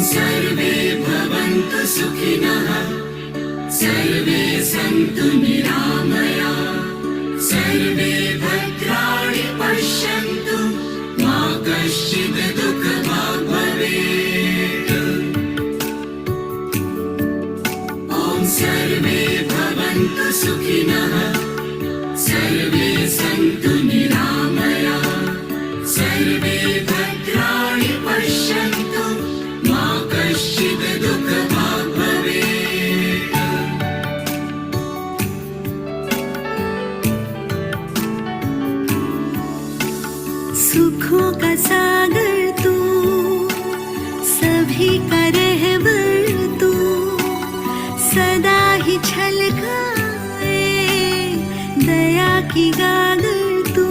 सर्वे भवन्तु सुखिनः सर्वे सन्तु निरामया सर्वे भद्राणि पश्यन्तु मा कश्चित् दुःखभाग् भवेत्। ॐ सर्वे भवन्तु सुखिनः सर्वे सन्तु निरामया सर्वे भद्राणि पश्यन्तु मा कश्चित् दुःखभाग् भवेत्। सुखों का सागर तू, सभी का रहबर तू, सदा ही छलकाए दया की गागर तू।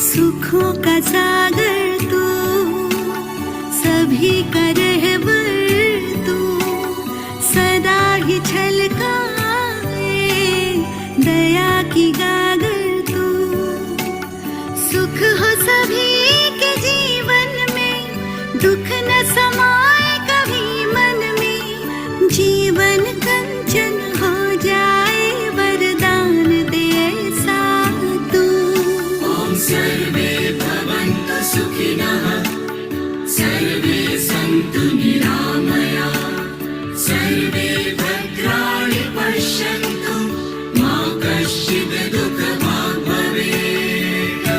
सुखों का सागर तू, सभी का रहबर तू, सदा ही छलकाए दया की गागर तू। सुख हो सभी के जीवन में, दुख न समाए कभी मन में, जीवन कंचन हो जाए वरदान दे ऐसा तू। ॐ सर्वे भवन्तु सुखिनः सर्वे सन्तु निरामया सर्वे भद्राणि पश्यन्तु मा कश्चित् दुःखभाग् भवेत्।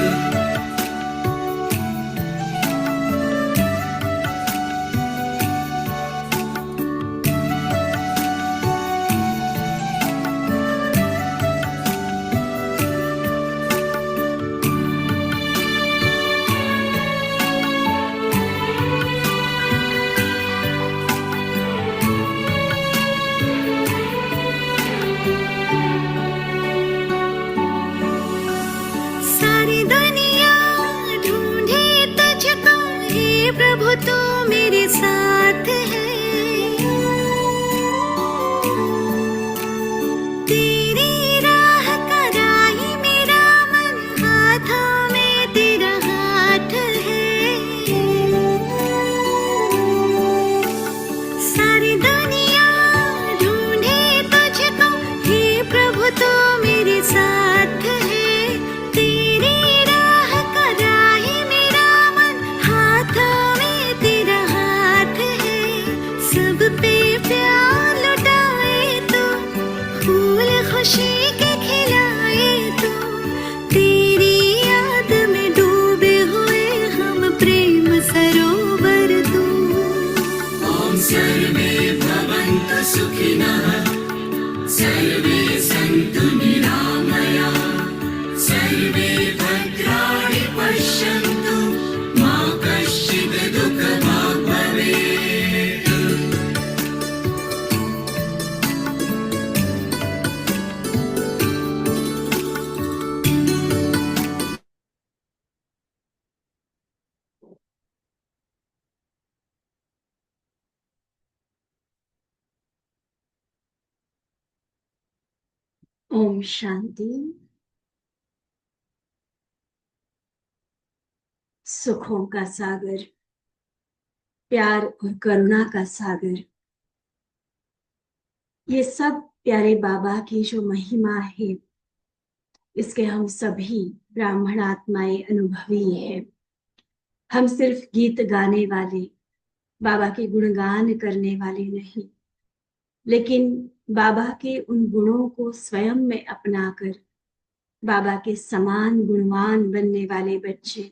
सारी दुनिया ढूंढे तुझको, हे प्रभु तू मेरे साथ है। तेरी राह का राही मेरा मन, हाथों में तेरा हाथ है। सारी दुनिया ढूंढे तुझको, हे प्रभु तू मेरे साथ है। तेरी राह का राही मेरा मन, हाथों में तेरा हाथ है। सब पे प्यार लुटाए तू, फूल खुशी के खिलाए तू। तेरी याद में डूबे हुए हम, प्रेम सरोवर तू। ॐ सर्वे भवन्तु सुखिनः सर्वे सन्तु निरामया सर्वे भद्राणि पश्यन्तु मा कश्चित् दुःखभाग् भवेत्। ओम शांति। सुखों का सागर, प्यार और करुणा का सागर, ये सब प्यारे बाबा की जो महिमा है, इसके हम सभी ब्राह्मण आत्माएं अनुभवी हैं। हम सिर्फ गीत गाने वाले, बाबा के गुणगान करने वाले नहीं, लेकिन बाबा के उन गुणों को स्वयं में अपनाकर बाबा के समान गुणवान बनने वाले बच्चे।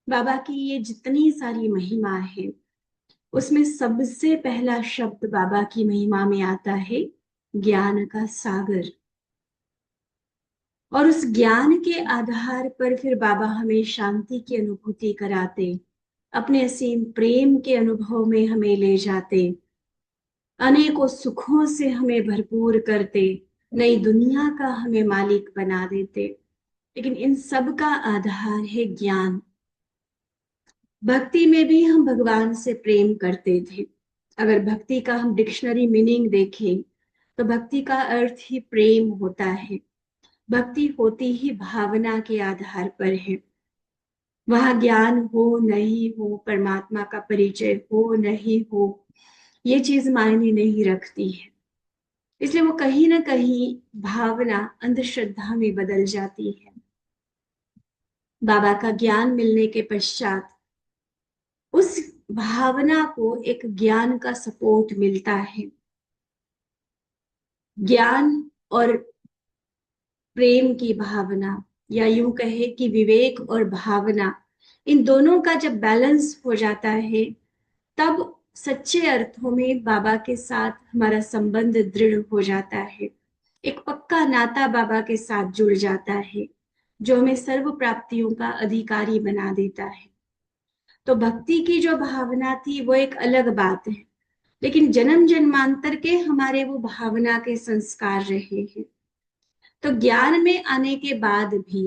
बाबा की ये जितनी सारी महिमा है, उसमें सबसे पहला शब्द बाबा की महिमा में आता है ज्ञान का सागर। और उस ज्ञान के आधार पर फिर बाबा हमें शांति की अनुभूति कराते, अपने असीम प्रेम के अनुभव में हमें ले जाते, अनेकों सुखों से हमें भरपूर करते, नई दुनिया का हमें मालिक बना देते। लेकिन इन सब का आधार है ज्ञान। भक्ति में भी हम भगवान से प्रेम करते थे। अगर भक्ति का हम डिक्शनरी मीनिंग देखें तो भक्ति का अर्थ ही प्रेम होता है। भक्ति होती ही भावना के आधार पर है। वहां ज्ञान हो नहीं हो, परमात्मा का परिचय हो नहीं हो, ये चीज मायने नहीं रखती है। इसलिए वो कहीं ना कहीं भावना अंधश्रद्धा में बदल जाती है। बाबा का ज्ञान मिलने के पश्चात उस भावना को एक ज्ञान का सपोर्ट मिलता है। ज्ञान और प्रेम की भावना, या यूं कहे कि विवेक और भावना, इन दोनों का जब बैलेंस हो जाता है, तब सच्चे अर्थों में बाबा के साथ हमारा संबंध दृढ़ हो जाता है। एक पक्का नाता बाबा के साथ जुड़ जाता है, जो हमें सर्व प्राप्तियों का अधिकारी बना देता है। तो भक्ति की जो भावना थी वो एक अलग बात है, लेकिन जन्म जन्मांतर के हमारे वो भावना के संस्कार रहे हैं। तो ज्ञान में आने के बाद भी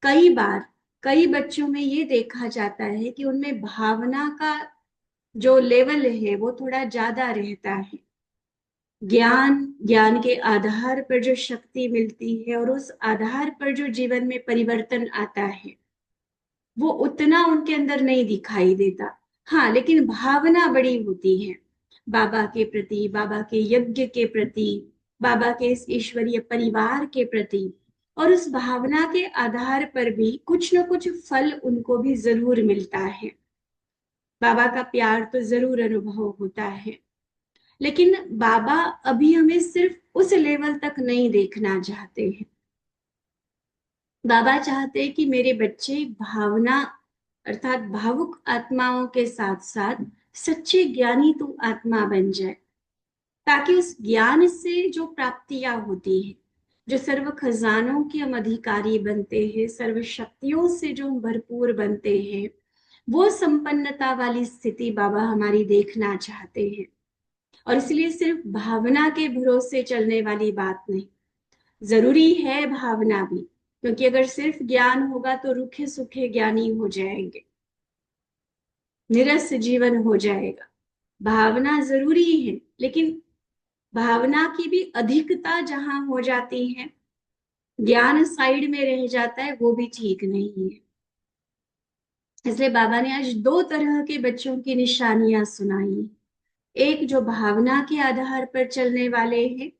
कई बार कई बच्चों में ये देखा जाता है कि उनमें भावना का जो लेवल है वो थोड़ा ज्यादा रहता है। ज्ञान के आधार पर जो शक्ति मिलती है और उस आधार पर जो जीवन में परिवर्तन आता है, वो उतना उनके अंदर नहीं दिखाई देता। हाँ, लेकिन भावना बड़ी होती है बाबा के प्रति, बाबा के यज्ञ के प्रति, बाबा के इस ईश्वरीय परिवार के प्रति। और उस भावना के आधार पर भी कुछ न कुछ फल उनको भी जरूर मिलता है। बाबा का प्यार तो जरूर अनुभव होता है, लेकिन बाबा अभी हमें सिर्फ उस लेवल तक नहीं देखना चाहते हैं। बाबा चाहते हैं कि मेरे बच्चे भावना अर्थात भावुक आत्माओं के साथ साथ सच्चे ज्ञानी तू आत्मा बन जाए, ताकि उस ज्ञान से जो प्राप्तियां होती है, जो सर्व खजानों के हम अधिकारी बनते हैं, सर्व शक्तियों से जो हम भरपूर बनते हैं, वो संपन्नता वाली स्थिति बाबा हमारी देखना चाहते हैं। और इसलिए सिर्फ भावना के भरोसे चलने वाली बात नहीं, जरूरी है भावना भी, क्योंकि अगर सिर्फ ज्ञान होगा तो रूखे सूखे ज्ञानी हो जाएंगे, निरस जीवन हो जाएगा। भावना जरूरी है, लेकिन भावना की भी अधिकता जहां हो जाती है, ज्ञान साइड में रह जाता है, वो भी ठीक नहीं है। इसलिए बाबा ने आज दो तरह के बच्चों की निशानियां सुनाई। एक जो भावना के आधार पर चलने वाले हैं,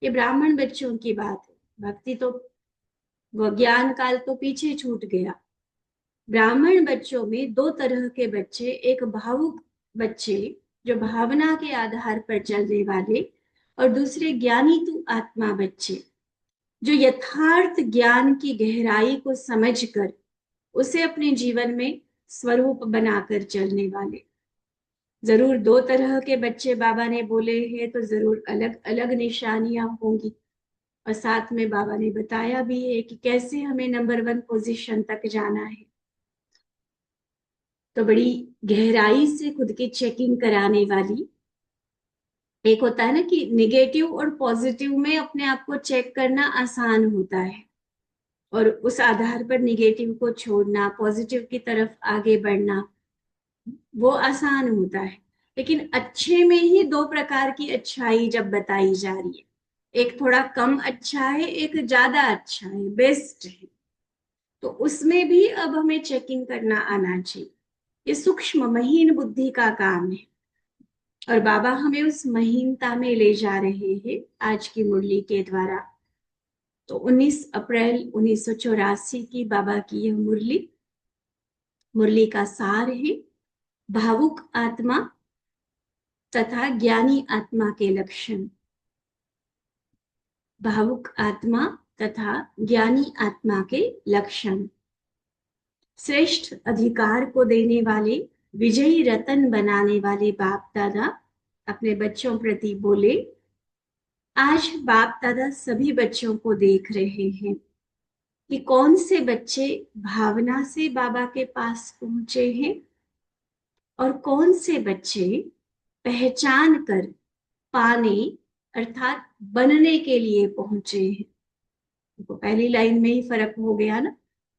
ये ब्राह्मण बच्चों की बात है। भक्ति तो वो ज्ञान काल तो पीछे छूट गया। ब्राह्मण बच्चों में दो तरह के बच्चे, एक भावुक बच्चे जो भावना के आधार पर चलने वाले, और दूसरे ज्ञानी तू आत्मा बच्चे जो यथार्थ ज्ञान की गहराई को समझकर उसे अपने जीवन में स्वरूप बनाकर चलने वाले। जरूर दो तरह के बच्चे बाबा ने बोले हैं, तो जरूर अलग अलग निशानियां होंगी। और साथ में बाबा ने बताया भी है कि कैसे हमें नंबर 1 पोजीशन तक जाना है। तो बड़ी गहराई से खुद की चेकिंग कराने वाली, एक होता है ना कि निगेटिव और पॉजिटिव में अपने आप को चेक करना आसान होता है, और उस आधार पर निगेटिव को छोड़ना, पॉजिटिव की तरफ आगे बढ़ना, वो आसान होता है। लेकिन अच्छे में ही दो प्रकार की अच्छाई जब बताई जा रही है, एक थोड़ा कम अच्छा है, एक ज्यादा अच्छा है, बेस्ट है, तो उसमें भी अब हमें चेकिंग करना आना चाहिए। ये सूक्ष्म महीन बुद्धि का काम है, और बाबा हमें उस महीनता में ले जा रहे हैं आज की मुरली के द्वारा। तो 19 अप्रैल 1984 की बाबा की यह मुरली का सार है, भावुक आत्मा तथा ज्ञानी आत्मा के लक्षण। भावुक आत्मा तथा ज्ञानी आत्मा के लक्षण। श्रेष्ठ अधिकार को देने वाले, विजयी रतन बनाने वाले बाप दादा अपने बच्चों प्रति बोले। आज बाप दादा सभी बच्चों को देख रहे हैं कि कौन से बच्चे भावना से बाबा के पास पहुंचे हैं और कौन से बच्चे पहचान कर पाने अर्थात बनने के लिए पहुंचे हैं। तो पहली लाइन में ही फर्क हो गया ना।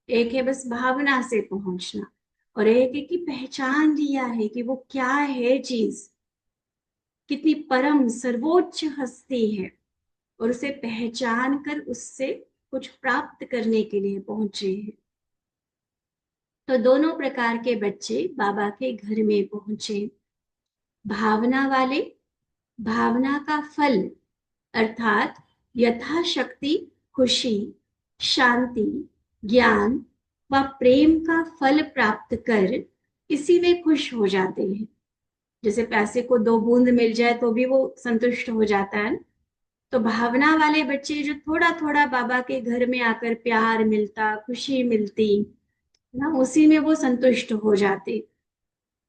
एक है बस भावना से पहुंचना, और एक है कि पहचान लिया है कि वो क्या है चीज, कितनी परम सर्वोच्च हस्ती है, और उसे पहचान कर उससे कुछ प्राप्त करने के लिए पहुंचे हैं। तो दोनों प्रकार के बच्चे बाबा के घर में पहुंचे। भावना वाले भावना का फल अर्थात यथाशक्ति खुशी, शांति, ज्ञान व प्रेम का फल प्राप्त कर इसी में खुश हो जाते हैं। जैसे प्यासे को 2 बूंद मिल जाए तो भी वो संतुष्ट हो जाता है। तो भावना वाले बच्चे जो थोड़ा थोड़ा बाबा के घर में आकर प्यार मिलता, खुशी मिलती ना, उसी में वो संतुष्ट हो जाते।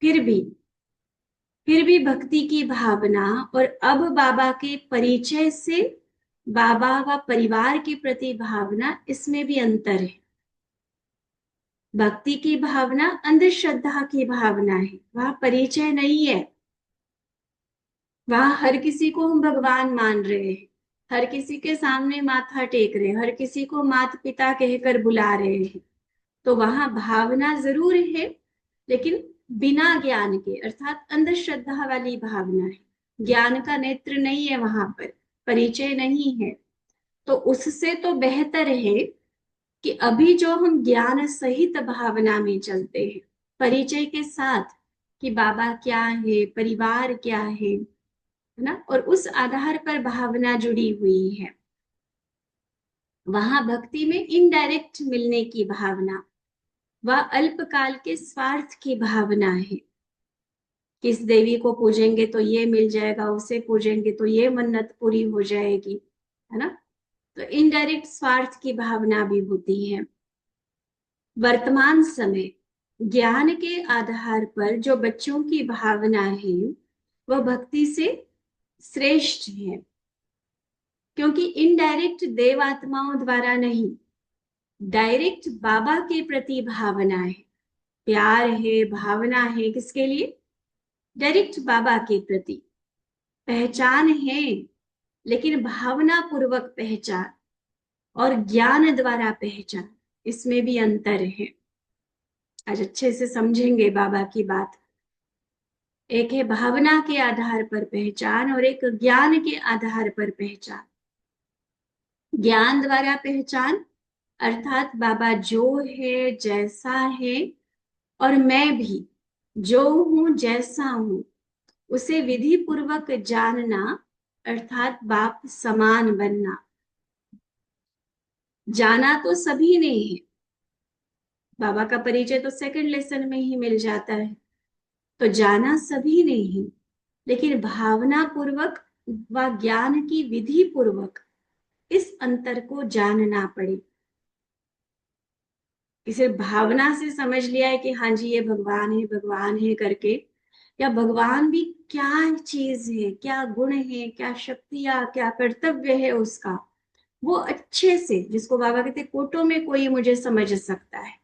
फिर भी भक्ति की भावना और अब बाबा के परिचय से बाबा व परिवार के प्रति भावना, इसमें भी अंतर है। भक्ति की भावना अंधश्रद्धा की भावना है, वह परिचय नहीं है। वहां हर किसी को हम भगवान मान रहे हैं, हर किसी के सामने माथा टेक रहे हैं, हर किसी को माता पिता कहकर बुला रहे हैं। तो वहां भावना जरूर है, लेकिन बिना ज्ञान के, अर्थात अंधश्रद्धा वाली भावना है। ज्ञान का नेत्र नहीं है, वहां पर परिचय नहीं है। तो उससे तो बेहतर है कि अभी जो हम ज्ञान सहित भावना में चलते हैं, परिचय के साथ कि बाबा क्या है, परिवार क्या है ना, और उस आधार पर भावना जुड़ी हुई है। वहां भक्ति में इनडायरेक्ट मिलने की भावना, वह अल्पकाल के स्वार्थ की भावना है। किस देवी को पूजेंगे तो ये मिल जाएगा, उसे पूजेंगे तो ये मन्नत पूरी हो जाएगी, है ना। तो इनडायरेक्ट स्वार्थ की भावना भी होती है। वर्तमान समय ज्ञान के आधार पर जो बच्चों की भावना है वह भक्ति से श्रेष्ठ है, क्योंकि इनडायरेक्ट देव आत्माओं द्वारा नहीं, डायरेक्ट बाबा के प्रति भावना है, प्यार है, भावना है। किसके लिए? डायरेक्ट बाबा के प्रति पहचान है, लेकिन भावना पूर्वक पहचान और ज्ञान द्वारा पहचान, इसमें भी अंतर है। आज अच्छे से समझेंगे बाबा की बात। एक है भावना के आधार पर पहचान और एक ज्ञान के आधार पर पहचान। ज्ञान द्वारा पहचान अर्थात बाबा जो है, जैसा है, और मैं भी जो हूं, जैसा हूं, उसे विधि पूर्वक जानना अर्थात बाप समान बनना। जाना तो सभी ने है, बाबा का परिचय तो सेकंड लेसन में ही मिल जाता है। तो जाना सभी ने ही, लेकिन भावना पूर्वक व ज्ञान की विधि पूर्वक इस अंतर को जानना पड़े। इसे भावना से समझ लिया है कि हाँ जी ये भगवान है करके, या भगवान भी क्या चीज है, क्या गुण है, क्या शक्तियां, क्या कर्तव्य है उसका, वो अच्छे से, जिसको बाबा कहते कोटों में कोई मुझे समझ सकता है,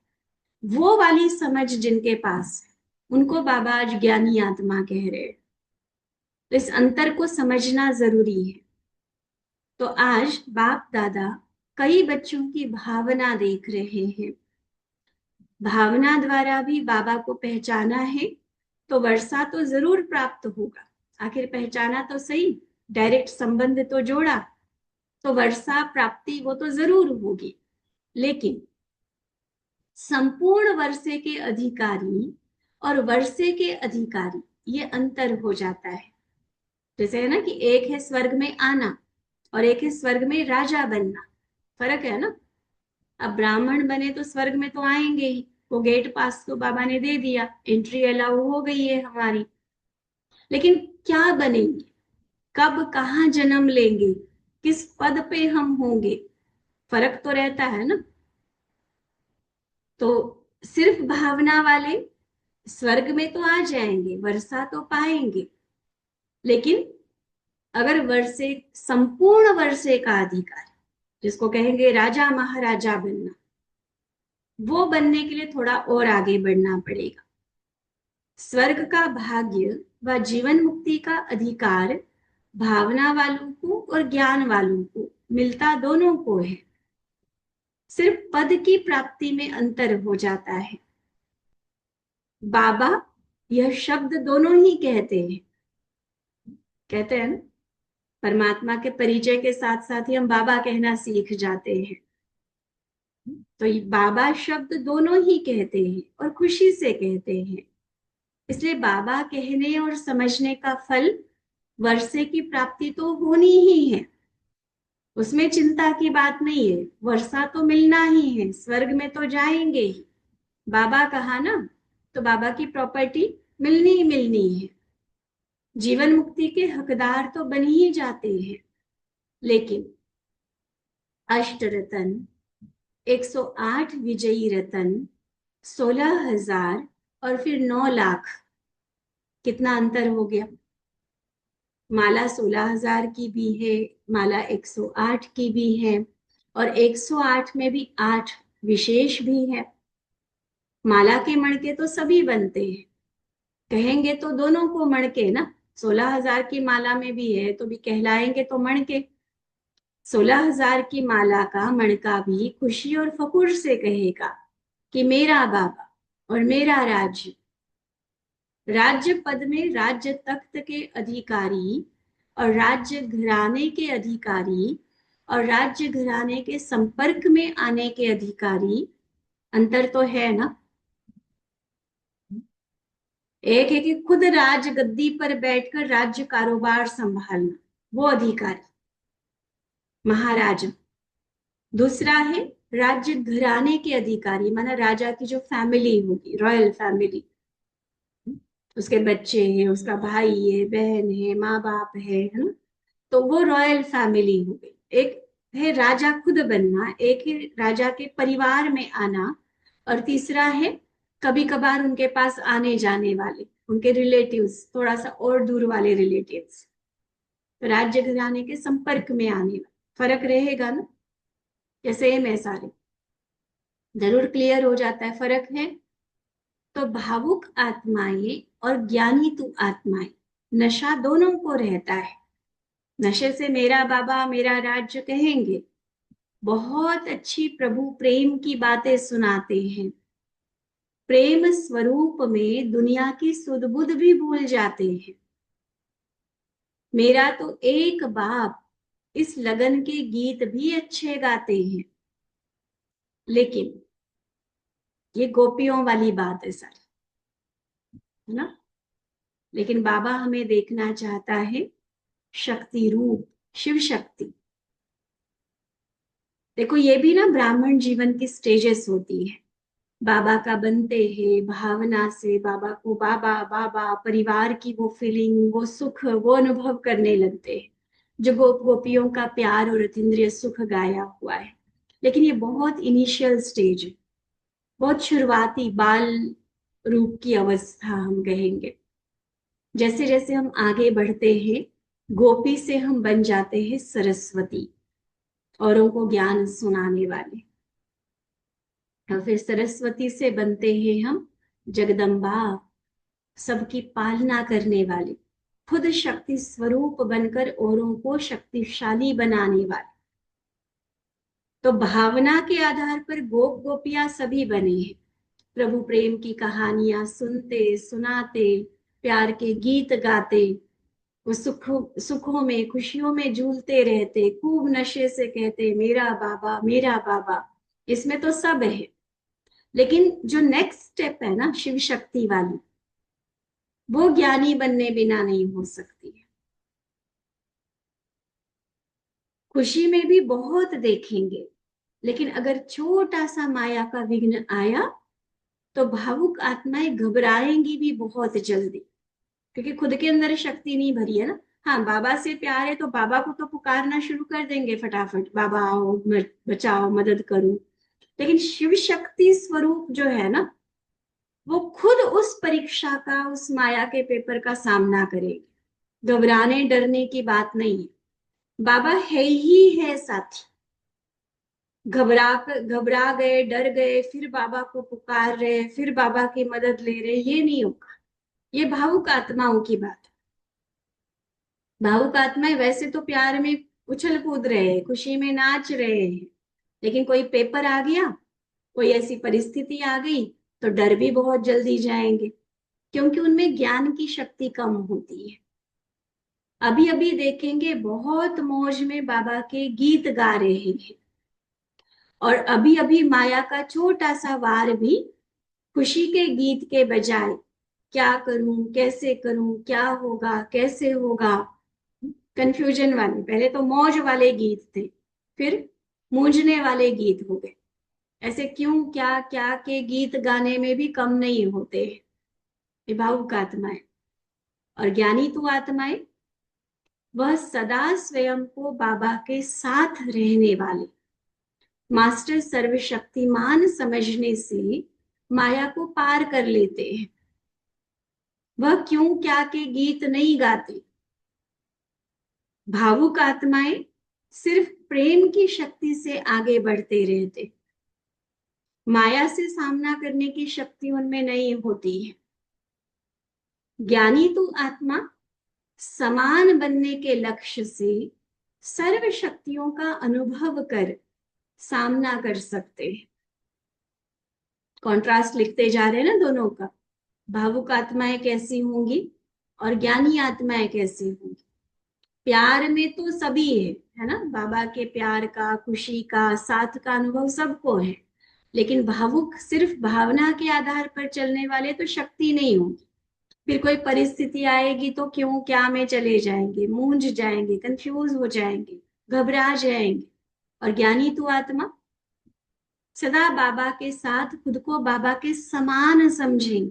वो वाली समझ जिनके पास है, उनको बाबा आज ज्ञानी आत्मा कह रहे हैं। तो इस अंतर को समझना जरूरी है। तो आज बाप दादा कई बच्चों की भावना देख रहे हैं। भावना द्वारा भी बाबा को पहचाना है तो वर्षा तो जरूर प्राप्त होगा। आखिर पहचाना तो सही, डायरेक्ट संबंध तो जोड़ा, तो वर्षा प्राप्ति वो तो जरूर होगी। लेकिन संपूर्ण वर्षे के अधिकारी और वर्षे के अधिकारी, ये अंतर हो जाता है। जैसे है ना कि एक है स्वर्ग में आना और एक है स्वर्ग में राजा बनना, फर्क है ना। अब ब्राह्मण बने तो स्वर्ग में तो आएंगे ही, वो गेट पास तो बाबा ने दे दिया, एंट्री अलाउ हो गई है हमारी। लेकिन क्या बनेंगे, कब कहाँ जन्म लेंगे, किस पद पे हम होंगे, फर्क तो रहता है ना। तो सिर्फ भावना वाले स्वर्ग में तो आ जाएंगे, वर्षा तो पाएंगे, लेकिन अगर वर्षे, संपूर्ण वर्षे का अधिकारी, जिसको कहेंगे राजा महाराजा बनना, वो बनने के लिए थोड़ा और आगे बढ़ना पड़ेगा। स्वर्ग का भाग्य व जीवन मुक्ति का अधिकार भावना वालों को और ज्ञान वालों को मिलता दोनों को है, सिर्फ पद की प्राप्ति में अंतर हो जाता है। बाबा यह शब्द दोनों ही कहते हैं ना, परमात्मा के परिचय के साथ साथ ही हम बाबा कहना सीख जाते हैं। तो ये बाबा शब्द दोनों ही कहते हैं और खुशी से कहते हैं। इसलिए बाबा कहने और समझने का फल वर्षे की प्राप्ति तो होनी ही है, उसमें चिंता की बात नहीं है। वर्षा तो मिलना ही है, स्वर्ग में तो जाएंगे ही। बाबा कहा ना, तो बाबा की प्रॉपर्टी मिलनी ही मिलनी है। जीवन मुक्ति के हकदार तो बन ही जाते हैं। लेकिन अष्ट रतन, 108 विजयी रतन, 16,000 और फिर 9 लाख, कितना अंतर हो गया। माला 16,000 की भी है, माला 108 की भी है, और 108 में भी 8 विशेष भी है। माला के मणके तो सभी बनते हैं, कहेंगे तो दोनों को मणके ना। 16,000 की माला में भी है तो भी कहलाएंगे तो मणके। 16,000 की माला का मणका भी खुशी और फकुर से कहेगा कि मेरा बाबा और मेरा राज्य। राज्य पद में राज्य तख्त के अधिकारी और राज्य घराने के अधिकारी और राज्य घराने के संपर्क में आने के अधिकारी, अंतर तो है ना। एक है कि खुद राज गद्दी पर बैठकर राज्य कारोबार संभालना, वो अधिकारी महाराजा। दूसरा है राज्य घराने के अधिकारी, माना राजा की जो फैमिली होगी, रॉयल फैमिली, उसके बच्चे हैं, उसका भाई है, बहन है, माँ बाप है ना। तो वो रॉयल फैमिली हो गई। एक है राजा खुद बनना, एक है राजा के परिवार में आना, और तीसरा है कभी कभार उनके पास आने जाने वाले, उनके रिलेटिव्स, थोड़ा सा और दूर वाले रिलेटिव्स। तो राज्य घराने के संपर्क में आने वाले, फर्क रहेगा ना। या सेम है सारे, जरूर क्लियर हो जाता है फर्क है। तो भावुक आत्माएं और ज्ञानी तु आत्माएं, नशा दोनों को रहता है। नशे से मेरा बाबा मेरा राज्य कहेंगे, बहुत अच्छी प्रभु प्रेम की बातें सुनाते हैं, प्रेम स्वरूप में दुनिया की सुध बुध भी भूल जाते हैं। मेरा तो एक बाप, इस लगन के गीत भी अच्छे गाते हैं। लेकिन ये गोपियों वाली बात है सारी, है ना। लेकिन बाबा हमें देखना चाहता है शक्ति रूप, शिव शक्ति। देखो ये भी ना ब्राह्मण जीवन की स्टेजेस होती है। बाबा का बनते हैं भावना से, बाबा को बाबा बाबा, परिवार की वो फीलिंग, वो सुख, वो अनुभव करने लगते हैं, जो गोपियों का प्यार और अतीन्द्रिय सुख गाया हुआ है। लेकिन ये बहुत इनिशियल स्टेज है, बहुत शुरुआती बाल रूप की अवस्था हम कहेंगे। जैसे जैसे हम आगे बढ़ते हैं, गोपी से हम बन जाते हैं सरस्वती, औरों को ज्ञान सुनाने वाले। और फिर सरस्वती से बनते हैं हम जगदम्बा, सबकी पालना करने वाले, खुद शक्ति स्वरूप बनकर औरों को शक्तिशाली बनाने वाले। तो भावना के आधार पर गोप गोपियां सभी बने हैं। प्रभु प्रेम की कहानियां सुनते सुनाते, प्यार के गीत गाते, वो सुखों में खुशियों में झूलते रहते, खूब नशे से कहते मेरा बाबा मेरा बाबा। इसमें तो सब है। लेकिन जो नेक्स्ट स्टेप है ना शिव शक्ति वाली, वो ज्ञानी बनने बिना नहीं हो सकती है। खुशी में भी बहुत देखेंगे, लेकिन अगर छोटा सा माया का विघ्न आया तो भावुक आत्माएं घबराएंगी भी बहुत जल्दी, क्योंकि खुद के अंदर शक्ति नहीं भरी है ना। हाँ, बाबा से प्यार है तो बाबा को तो पुकारना शुरू कर देंगे फटाफट, बाबा आओ बचाओ मदद करो। लेकिन शिव शक्ति स्वरूप जो है ना, वो खुद उस परीक्षा का, उस माया के पेपर का सामना करेगी। घबराने डरने की बात नहीं है, बाबा है ही है साथी। घबरा गए, डर गए, फिर बाबा को पुकार रहे, फिर बाबा की मदद ले रहे, ये नहीं होगा। ये भावुक आत्माओं की बात है। भावुक आत्माएं वैसे तो प्यार में उछल कूद रहे हैं, खुशी में नाच रहे हैं, लेकिन कोई पेपर आ गया, कोई ऐसी परिस्थिति आ गई तो डर भी बहुत जल्दी जाएंगे, क्योंकि उनमें ज्ञान की शक्ति कम होती है। अभी अभी देखेंगे बहुत मौज में बाबा के गीत गा रहे हैं, और अभी अभी माया का छोटा सा वार भी खुशी के गीत के बजाय क्या करूं, कैसे करूं, क्या होगा, कैसे होगा, कंफ्यूजन वाले, पहले तो मौज वाले गीत थे, फिर मूंझने वाले गीत हो गए। ऐसे क्यों, क्या क्या के गीत गाने में भी कम नहीं होते। ये भावुक आत्माएं। और ज्ञानी तू आत्माएं, वह सदा स्वयं को बाबा के साथ रहने वाले मास्टर सर्वशक्तिमान समझने से माया को पार कर लेते हैं। वह क्यों क्या के गीत नहीं गाते। भावुक आत्माएं सिर्फ प्रेम की शक्ति से आगे बढ़ते रहते, माया से सामना करने की शक्ति उनमें नहीं होती है। ज्ञानी तो आत्मा समान बनने के लक्ष्य से सर्व शक्तियों का अनुभव कर सामना कर सकते हैं। कॉन्ट्रास्ट लिखते जा रहे हैं ना दोनों का। भावुक आत्माएं कैसी होंगी और ज्ञानी आत्माएं कैसी होंगी। प्यार में तो सभी है ना, बाबा के प्यार का, खुशी का, साथ का अनुभव सबको है। लेकिन भावुक सिर्फ भावना के आधार पर चलने वाले तो शक्ति नहीं होगी। फिर कोई परिस्थिति आएगी तो क्यों क्या में चले जाएंगे, मूंझ जाएंगे, कंफ्यूज हो जाएंगे, घबरा जाएंगे। और ज्ञानी तो आत्मा सदा बाबा के साथ खुद को बाबा के समान समझेंगे,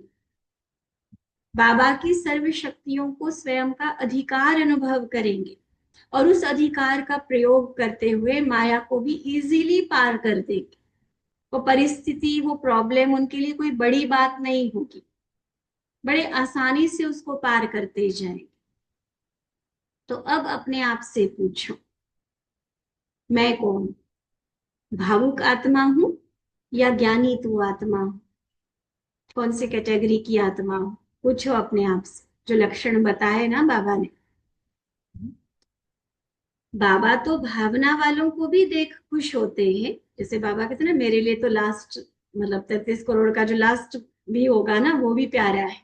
बाबा की सर्व शक्तियों को स्वयं का अधिकार अनुभव करेंगे और उस अधिकार का प्रयोग करते हुए माया को भी इजीली पार कर देंगे। वो परिस्थिति, वो प्रॉब्लम उनके लिए कोई बड़ी बात नहीं होगी, बड़े आसानी से उसको पार करते जाएंगे। तो अब अपने आप से पूछो, मैं कौन, भावुक आत्मा हूं या ज्ञानी तू आत्मा हूं? कौन सी कैटेगरी की आत्मा हूं? पूछो अपने आप से, जो लक्षण बताए ना बाबा ने। बाबा तो भावना वालों को भी देख खुश होते हैं। जैसे बाबा कहते हैं ना, मेरे लिए तो लास्ट, मतलब 33 करोड़ का जो लास्ट भी होगा ना, वो भी प्यारा है।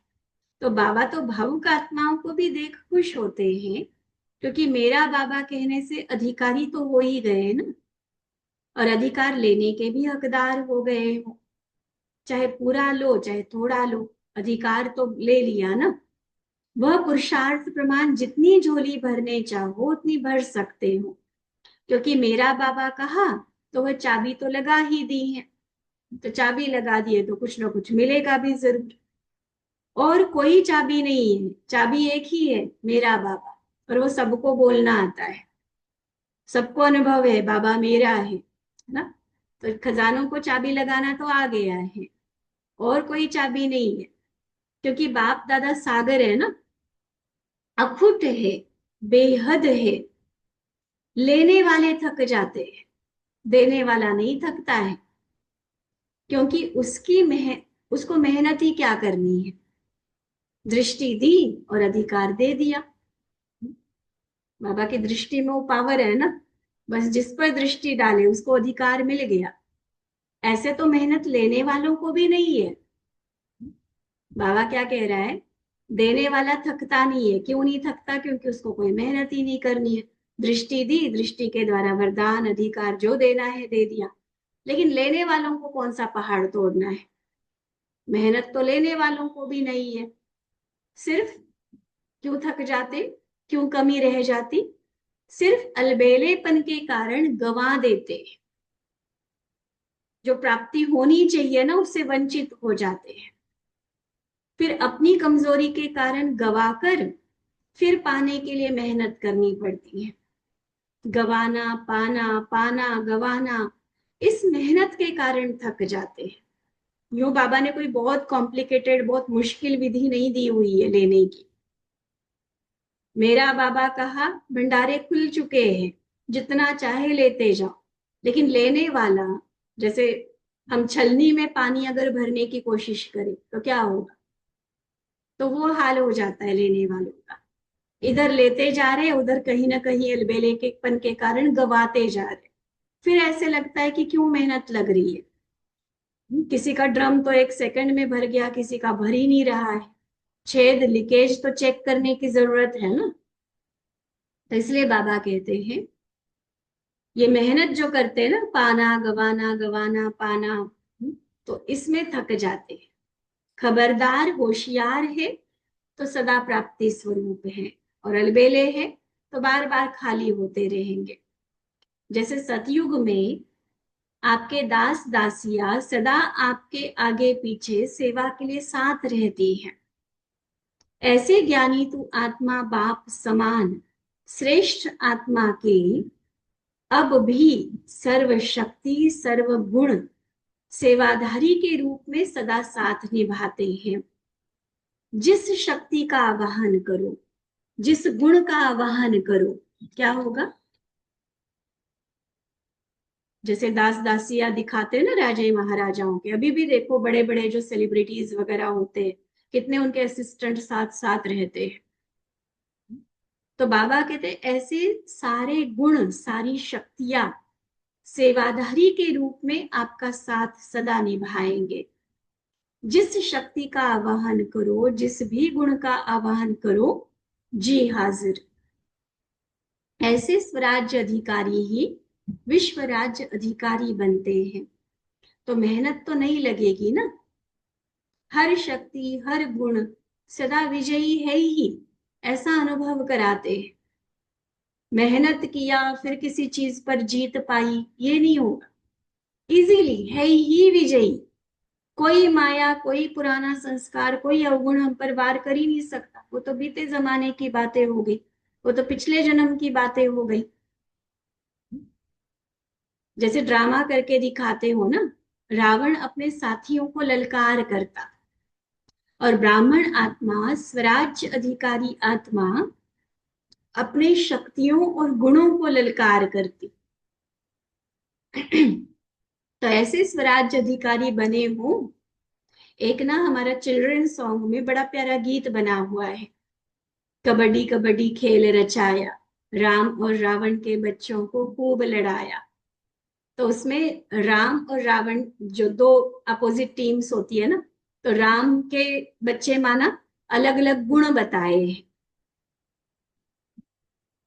तो बाबा तो भावुक आत्माओं को भी देख खुश होते हैं, क्योंकि मेरा बाबा कहने से अधिकारी तो हो ही गए ना, और अधिकार लेने के भी हकदार हो गए हो। चाहे पूरा लो चाहे थोड़ा लो, अधिकार तो ले लिया ना। वह पुरुषार्थ प्रमाण जितनी झोली भरने चाहो उतनी भर सकते हो, क्योंकि मेरा बाबा कहा तो वह चाबी तो लगा ही दी है। तो चाबी लगा दिए तो कुछ ना कुछ मिलेगा भी जरूर। और कोई चाबी नहीं है, चाबी एक ही है, मेरा बाबा। और वो सबको बोलना आता है, सबको अनुभव है बाबा मेरा है ना। तो खजानों को चाबी लगाना तो आ गया है, और कोई चाबी नहीं है, क्योंकि बाप दादा सागर है ना, अखुट है, बेहद है। लेने वाले थक जाते हैं, देने वाला नहीं थकता है, क्योंकि उसको मेहनत ही क्या करनी है। दृष्टि दी और अधिकार दे दिया। बाबा की दृष्टि में वो पावर है ना, बस जिस पर दृष्टि डाले उसको अधिकार मिल गया। ऐसे तो मेहनत लेने वालों को भी नहीं है। बाबा क्या कह रहा है, देने वाला थकता नहीं है। क्यों नहीं थकता? क्योंकि उसको कोई मेहनत ही नहीं करनी है। दृष्टि दी, दृष्टि के द्वारा वरदान अधिकार जो देना है दे दिया। लेकिन लेने वालों को कौन सा पहाड़ तोड़ना है? मेहनत तो लेने वालों को भी नहीं है। सिर्फ क्यों थक जाते, क्यों कमी रह जाती? सिर्फ अलबेलेपन के कारण गंवा देते, जो प्राप्ति होनी चाहिए ना उससे वंचित हो जाते हैं। फिर अपनी कमजोरी के कारण गवाकर फिर पाने के लिए मेहनत करनी पड़ती है। गवाना पाना, पाना गवाना, इस मेहनत के कारण थक जाते हैं। यूं बाबा ने कोई बहुत कॉम्प्लिकेटेड, बहुत मुश्किल विधि नहीं दी हुई है लेने की। मेरा बाबा कहा भंडारे खुल चुके हैं, जितना चाहे लेते जाओ। लेकिन लेने वाला, जैसे हम छलनी में पानी अगर भरने की कोशिश करें तो क्या होगा? तो वो हाल हो जाता है लेने वालों का। इधर लेते जा रहे, उधर कहीं ना कहीं अलबेले के पन के कारण गवाते जा रहे। फिर ऐसे लगता है कि क्यों मेहनत लग रही है। किसी का ड्रम तो 1 सेकंड में भर गया, किसी का भर ही नहीं रहा है। छेद, लीकेज तो चेक करने की जरूरत है ना। तो इसलिए बाबा कहते हैं ये मेहनत जो करते हैं ना, पाना गवाना गवाना पाना, तो इसमें थक जाते हैं। खबरदार, होशियार है तो सदा प्राप्ति स्वरूप है, और अलबेले है तो बार बार खाली होते रहेंगे। जैसे सतयुग में आपके दास दासियां सदा आपके आगे पीछे सेवा के लिए साथ रहती हैं, ऐसे ज्ञानी तू आत्मा बाप समान श्रेष्ठ आत्मा के अब भी सर्व शक्ति सर्व गुण सेवाधारी के रूप में सदा साथ निभाते हैं। जिस शक्ति का आवाहन करो, जिस गुण का आवाहन करो, क्या होगा? जैसे दास दासियां दिखाते हैं ना राजे महाराजाओं के, अभी भी देखो बड़े बड़े जो सेलिब्रिटीज वगैरह होते हैं, कितने उनके असिस्टेंट साथ साथ रहते हैं। तो बाबा कहते हैं ऐसे सारे गुण सारी शक्तियां सेवाधारी के रूप में आपका साथ सदा निभाएंगे। जिस शक्ति का आवाहन करो, जिस भी गुण का आवाहन करो, जी हाजिर। ऐसे स्वराज्य अधिकारी ही विश्व राज्य अधिकारी बनते हैं। तो मेहनत तो नहीं लगेगी ना, हर शक्ति हर गुण सदा विजयी है ही, ऐसा अनुभव कराते हैं। मेहनत किया फिर किसी चीज पर जीत पाई, ये नहीं होगा। इजीली है ही विजयी। कोई माया, कोई पुराना संस्कार, कोई अवगुण हम पर वार कर ही नहीं सकता। वो तो बीते जमाने की बातें हो गई, वो तो पिछले जन्म की बातें हो गई। जैसे ड्रामा करके दिखाते हो ना, रावण अपने साथियों को ललकार करता, और ब्राह्मण आत्मा स्वराज्य अधिकारी आत्मा अपने शक्तियों और गुणों को ललकार करती। तो ऐसे स्वराज्य अधिकारी बने हो। एक ना हमारा चिल्ड्रन सॉन्ग में बड़ा प्यारा गीत बना हुआ है, कबड्डी कबड्डी खेल रचाया, राम और रावण के बच्चों को खूब लड़ाया। तो उसमें राम और रावण जो दो अपोजिट टीम्स होती है ना, तो राम के बच्चे माना अलग अलग गुण बताए हैं,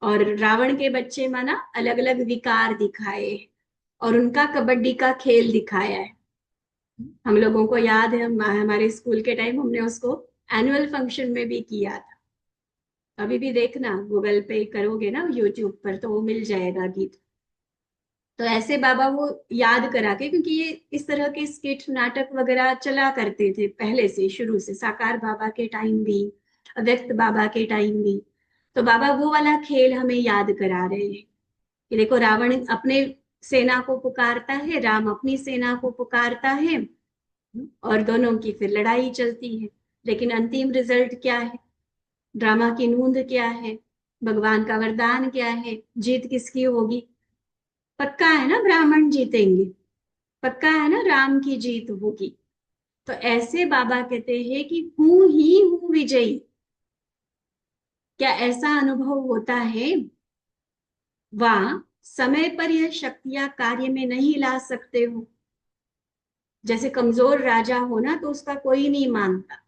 और रावण के बच्चे माना अलग अलग विकार दिखाए हैं, और उनका कबड्डी का खेल दिखाया है। हम लोगों को याद है, हमारे स्कूल के टाइम हमने उसको एनुअल फंक्शन में भी किया था। अभी भी देखना, गूगल पे करोगे ना यूट्यूब पर, तो वो मिल जाएगा गीत। तो ऐसे बाबा वो याद करा के, क्योंकि ये इस तरह के स्किट नाटक वगैरह चला करते थे पहले से, शुरू से, साकार बाबा के टाइम भी, अव्यक्त बाबा के टाइम भी। तो बाबा वो वाला खेल हमें याद करा रहे हैं कि देखो, रावण अपने सेना को पुकारता है, राम अपनी सेना को पुकारता है, और दोनों की फिर लड़ाई चलती है। लेकिन अंतिम रिजल्ट क्या है? ड्रामा की नूंद क्या है? भगवान का वरदान क्या है? जीत किसकी होगी? पक्का है ना ब्राह्मण जीतेंगे, पक्का है ना राम की जीत होगी। तो ऐसे बाबा कहते हैं कि हूं ही हूं विजयी। क्या ऐसा अनुभव होता है? वाह, समय पर यह शक्तियां कार्य में नहीं ला सकते हो। जैसे कमजोर राजा हो ना, तो उसका कोई नहीं मानता,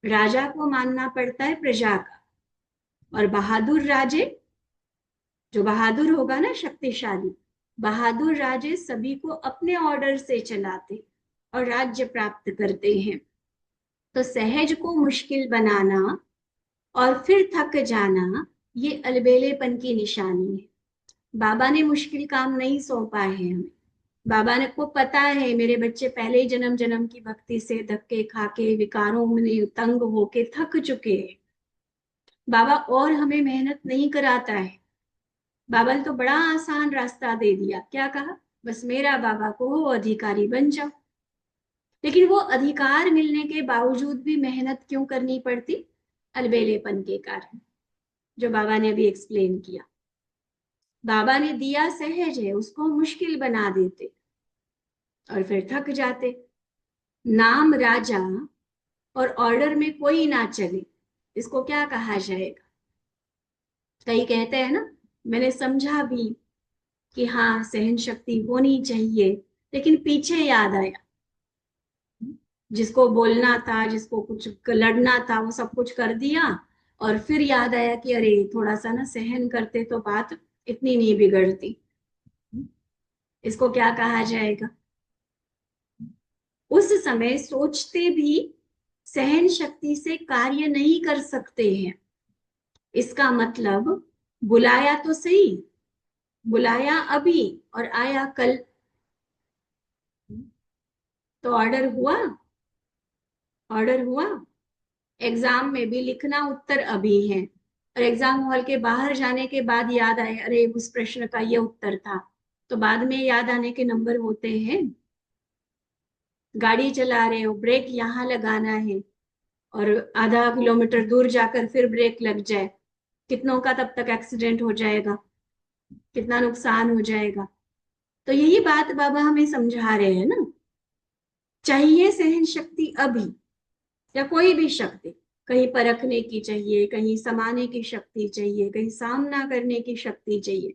राजा को मानना पड़ता है प्रजा का। और बहादुर राजे, जो बहादुर होगा ना, शक्तिशाली, बहादुर राजे सभी को अपने ऑर्डर से चलाते और राज्य प्राप्त करते हैं। तो सहज को मुश्किल बनाना और फिर थक जाना, ये अलबेलेपन की निशानी है। बाबा ने मुश्किल काम नहीं सौंपा है हमें। बाबा ने को पता है मेरे बच्चे पहले ही जन्म जन्म की भक्ति से धक्के खाके, विकारों में तंग होके थक चुके हैं। बाबा और हमें मेहनत नहीं कराता है। बाबा ने तो बड़ा आसान रास्ता दे दिया, क्या कहा? बस मेरा बाबा को हो अधिकारी बन जाओ। लेकिन वो अधिकार मिलने के बावजूद भी मेहनत क्यों करनी पड़ती? अलबेलेपन के कारण, जो बाबा ने अभी एक्सप्लेन किया। बाबा ने दिया सहज है, उसको मुश्किल बना देते और फिर थक जाते। नाम राजा और ऑर्डर में कोई ना चले, इसको क्या कहा जाएगा? कई कहते हैं ना, मैंने समझा भी कि हाँ सहन शक्ति होनी चाहिए, लेकिन पीछे याद आया, जिसको बोलना था, जिसको कुछ लड़ना था, वो सब कुछ कर दिया, और फिर याद आया कि अरे थोड़ा सा ना सहन करते तो बात इतनी नहीं बिगड़ती। इसको क्या कहा जाएगा? उस समय सोचते भी सहन शक्ति से कार्य नहीं कर सकते हैं। इसका मतलब बुलाया तो सही, बुलाया अभी और आया कल, तो ऑर्डर हुआ? ऑर्डर हुआ? एग्जाम में भी लिखना उत्तर अभी है, और एग्जाम हॉल के बाहर जाने के बाद याद आए अरे उस प्रश्न का ये उत्तर था, तो बाद में याद आने के नंबर होते हैं। गाड़ी चला रहे हो, ब्रेक यहाँ लगाना है और आधा किलोमीटर दूर जाकर फिर ब्रेक लग जाए, कितनों का तब तक एक्सीडेंट हो जाएगा, कितना नुकसान हो जाएगा। तो यही बात बाबा हमें समझा रहे हैं ना। चाहिए सहन शक्ति अभी, या कोई भी शक्ति, कहीं परखने की चाहिए, कहीं समाने की शक्ति चाहिए, कहीं सामना करने की शक्ति चाहिए,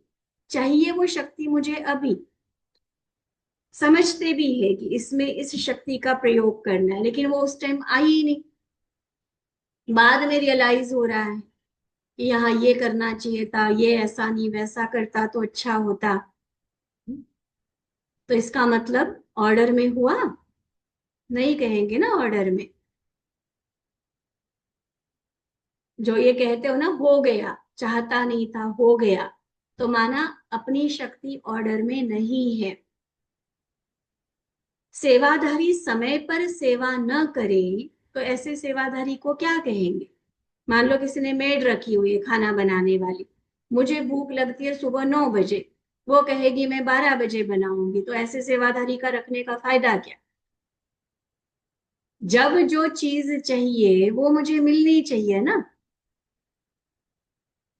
चाहिए वो शक्ति मुझे अभी। समझते भी है कि इसमें इस शक्ति का प्रयोग करना है, लेकिन वो उस टाइम आई ही नहीं। बाद में रियलाइज हो रहा है कि यहाँ ये करना चाहिए था, ये ऐसा नहीं, वैसा करता तो अच्छा होता। तो इसका मतलब ऑर्डर में हुआ? नहीं कहेंगे ना ऑर्डर में। जो ये कहते हो ना हो गया, चाहता नहीं था हो गया, तो माना अपनी शक्ति ऑर्डर में नहीं है। सेवाधारी समय पर सेवा न करे तो ऐसे सेवाधारी को क्या कहेंगे? मान लो किसी ने मेड रखी हुई है खाना बनाने वाली, मुझे भूख लगती है सुबह 9 बजे, वो कहेगी मैं 12 बजे बनाऊंगी, तो ऐसे सेवाधारी का रखने का फायदा क्या? जब जो चीज चाहिए वो मुझे मिलनी चाहिए ना।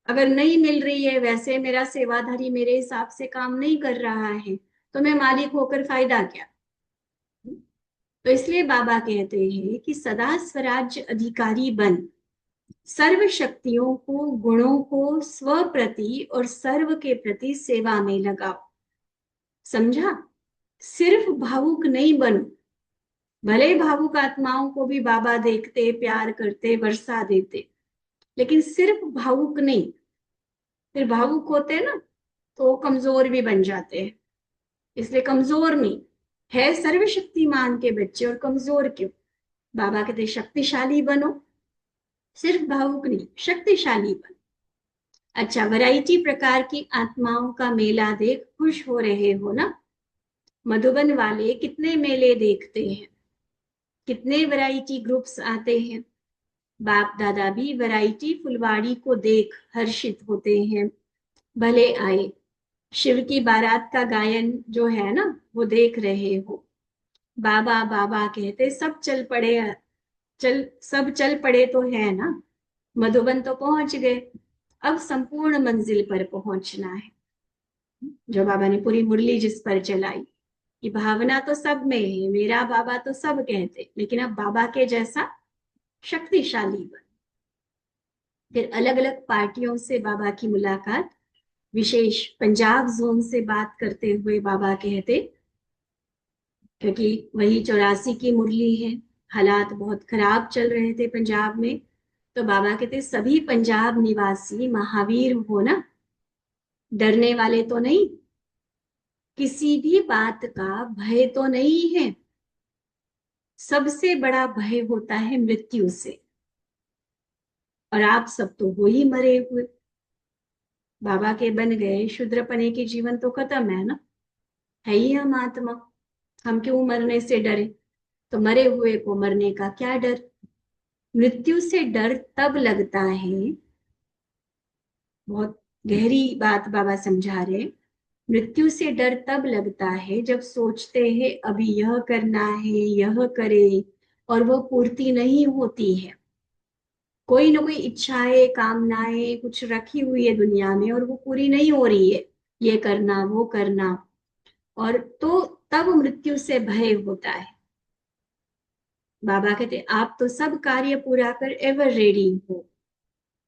अगर नहीं मिल रही है, वैसे मेरा सेवाधारी मेरे हिसाब से काम नहीं कर रहा है, तो मैं मालिक होकर फायदा क्या? तो इसलिए बाबा कहते हैं कि सदा स्वराज्य अधिकारी बन, सर्व शक्तियों को, गुणों को स्व प्रति और सर्व के प्रति सेवा में लगाओ। समझा? सिर्फ भावुक नहीं बनो। भले भावुक आत्माओं को भी बाबा देखते, प्यार करते, वर्षा देते, लेकिन सिर्फ भावुक नहीं। फिर भावुक होते हैं ना तो वो कमजोर भी बन जाते हैं। इसलिए कमजोर नहीं है, सर्वशक्तिमान के बच्चे, और कमजोर क्यों? बाबा कहते शक्तिशाली बनो, सिर्फ भावुक नहीं, शक्तिशाली बनो। अच्छा, वैरायटी प्रकार की आत्माओं का मेला देख खुश हो रहे हो ना। मधुबन वाले कितने मेले देखते हैं, कितने वैरायटी ग्रुप्स आते हैं। बाप दादा भी वैरायटी फुलवाड़ी को देख हर्षित होते हैं। भले आए, शिव की बारात का गायन जो है ना वो देख रहे हो। बाबा बाबा कहते सब चल पड़े, सब चल पड़े तो है ना। मधुबन तो पहुंच गए, अब संपूर्ण मंजिल पर पहुंचना है। जो बाबा ने पूरी मुरली जिस पर चलाई कि भावना तो सब में है, मेरा बाबा तो सब कहते, लेकिन अब बाबा के जैसा शक्तिशाली बन। फिर अलग अलग पार्टियों से बाबा की मुलाकात, विशेष पंजाब जोन से बात करते हुए बाबा कहते, क्योंकि वही 84 की मुरली है, हालात बहुत खराब चल रहे थे पंजाब में, तो बाबा कहते सभी पंजाब निवासी महावीर हो ना, डरने वाले तो नहीं, किसी भी बात का भय तो नहीं है। सबसे बड़ा भय होता है मृत्यु से, और आप सब तो हो ही मरे हुए। बाबा के बन गए, शूद्रपने की जीवन तो खत्म है ना, है ही हम आत्मा, हम क्यों मरने से डरे? तो मरे हुए को मरने का क्या डर? मृत्यु से डर तब लगता है, बहुत गहरी बात बाबा समझा रहे, मृत्यु से डर तब लगता है जब सोचते हैं अभी यह करना है, यह करे, और वो पूर्ति नहीं होती है। कोई ना कोई इच्छाएं, कामनाएं कुछ रखी हुई है दुनिया में और वो पूरी नहीं हो रही है, ये करना वो करना, और तो तब मृत्यु से भय होता है। बाबा कहते आप तो सब कार्य पूरा कर एवर रेडी हो,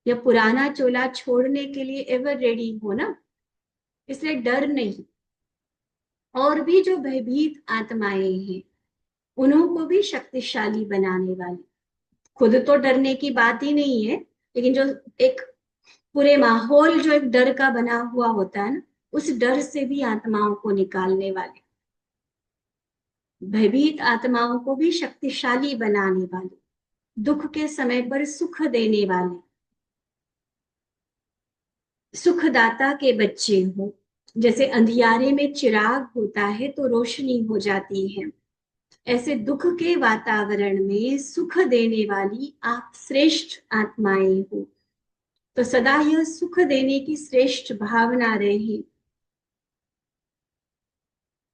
या पुराना चोला छोड़ने के लिए एवर रेडी हो ना, इसलिए डर नहीं। और भी जो भयभीत आत्माएं हैं उन्हों को भी शक्तिशाली बनाने वाली, खुद तो डरने की बात ही नहीं है, लेकिन जो एक पूरे माहौल जो एक डर का बना हुआ होता है ना, उस डर से भी आत्माओं को निकालने वाले, भयभीत आत्माओं को भी शक्तिशाली बनाने वाले, दुख के समय पर सुख देने वाले, सुखदाता के बच्चे हो। जैसे अंधियारे में चिराग होता है तो रोशनी हो जाती है, ऐसे दुख के वातावरण में सुख देने वाली आप श्रेष्ठ आत्माएं हो। तो सदा यह सुख देने की श्रेष्ठ भावना रहे,